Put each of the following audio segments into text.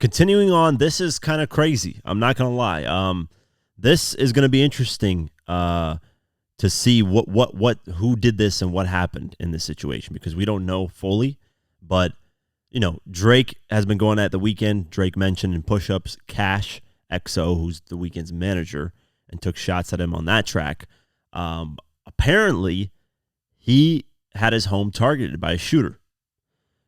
Continuing on, this is kind of crazy. I'm not gonna lie. This is gonna be interesting to see who did this and what happened in this situation because we don't know fully. But Drake has been going at the Weeknd. Drake mentioned in push-ups Cash XO, who's the Weeknd's manager, and took shots at him on that track. Apparently, he had his home targeted by a shooter.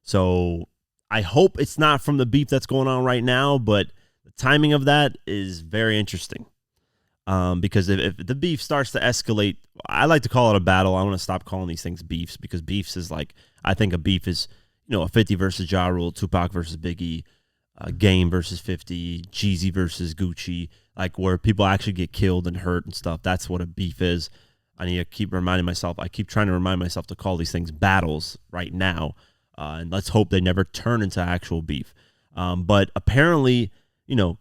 So I hope it's not from the beef that's going on right now, but the timing of that is very interesting. Because if the beef starts to escalate, I like to call it a battle. I want to stop calling these things beefs because beefs is like, I think a beef is, a 50 versus Ja Rule, Tupac versus Biggie, Game versus 50, Jeezy versus Gucci, like where people actually get killed and hurt and stuff. That's what a beef is. I need to keep reminding myself. I keep trying to remind myself to call these things battles right now. And let's hope they never turn into actual beef. But apparently,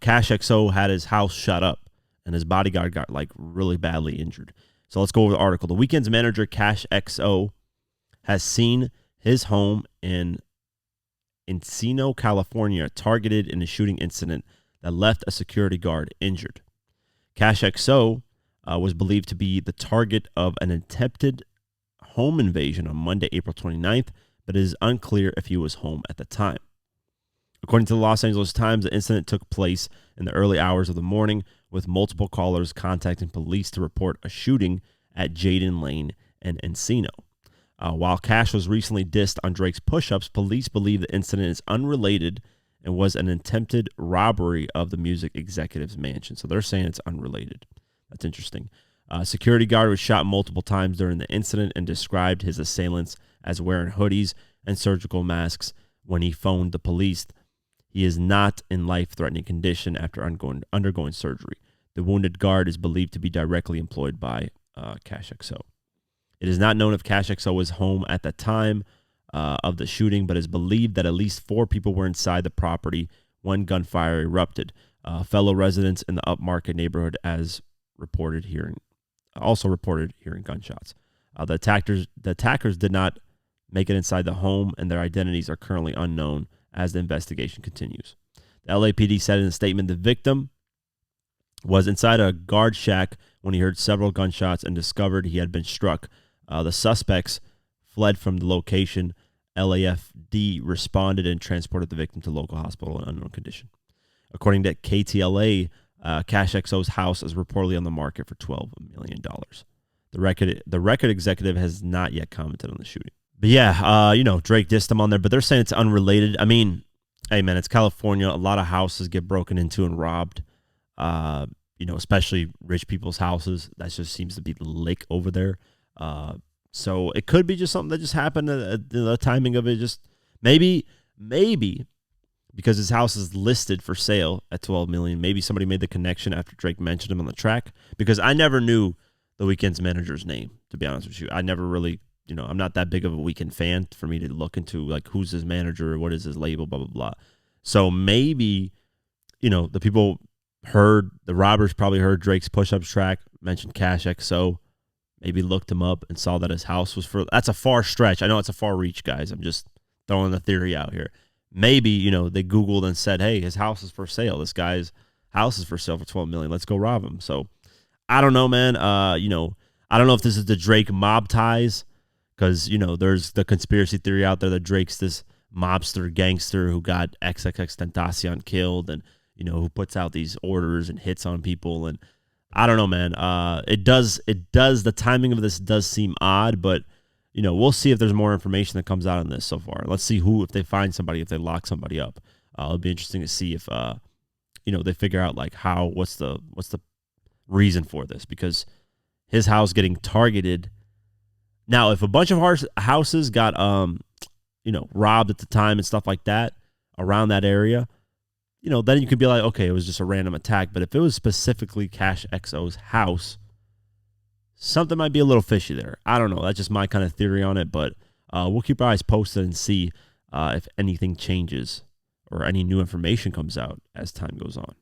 Cash XO had his house shut up and his bodyguard got like really badly injured. So let's go over the article. The Weeknd's manager, Cash XO, has seen his home in Encino, California, targeted in a shooting incident that left a security guard injured. Cash XO was believed to be the target of an attempted home invasion on Monday, April 29th, but it is unclear if he was home at the time. According to the Los Angeles Times, the incident took place in the early hours of the morning, with multiple callers contacting police to report a shooting at Jaden Lane and Encino. While Cash was recently dissed on Drake's push-ups, police believe the incident is unrelated and was an attempted robbery of the music executive's mansion. So they're saying it's unrelated. That's interesting. A security guard was shot multiple times during the incident and described his assailants as wearing hoodies and surgical masks when he phoned the police. He is not in life-threatening condition after undergoing surgery. The wounded guard is believed to be directly employed by Cash XO. It is not known if Cash XO was home at the time of the shooting, but is believed that at least 4 people were inside the property when gunfire erupted. Fellow residents in the upmarket neighborhood also reported hearing gunshots. The attackers did not make it inside the home, and their identities are currently unknown as the investigation continues. The LAPD said in a statement the victim was inside a guard shack when he heard several gunshots and discovered he had been struck. The suspects fled from the location. LAFD responded and transported the victim to local hospital in unknown condition. According to KTLA, Cash XO's house is reportedly on the market for $12 million. The record executive has not yet commented on the shooting. But yeah, Drake dissed him on there, but they're saying it's unrelated. I mean, hey man, it's California. A lot of houses get broken into and robbed. Especially rich people's houses. That just seems to be the lick over there. So it could be just something that just happened. The timing of it just maybe because his house is listed for sale at $12 million. Maybe somebody made the connection after Drake mentioned him on the track, because I never knew the Weeknd's manager's name, to be honest with you. I never really, I'm not that big of a Weeknd fan for me to look into like who's his manager, what is his label, blah, blah, blah. So maybe, the people the robbers probably heard Drake's push-ups track, mentioned Cash XO, maybe looked him up and saw that his house was that's a far stretch. I know it's a far reach, guys. I'm just throwing the theory out here. Maybe, they Googled and said, hey, his house is for sale. This guy's house is for sale for $12 million. Let's go rob him. So I don't know, man. I don't know if this is the Drake mob ties, because, there's the conspiracy theory out there that Drake's this mobster gangster who got XXXTentacion killed and, who puts out these orders and hits on people. And I don't know, man. The timing of this does seem odd, but, we'll see if there's more information that comes out on this so far. Let's see if they find somebody, if they lock somebody up. It'll be interesting to see if, they figure out like what's the reason for this, because his house getting targeted. Now, if a bunch of houses got, robbed at the time and stuff like that around that area, then you could be like, okay, it was just a random attack. But if it was specifically Cash XO's house, something might be a little fishy there. I don't know. That's just my kind of theory on it. But we'll keep our eyes posted and see if anything changes or any new information comes out as time goes on.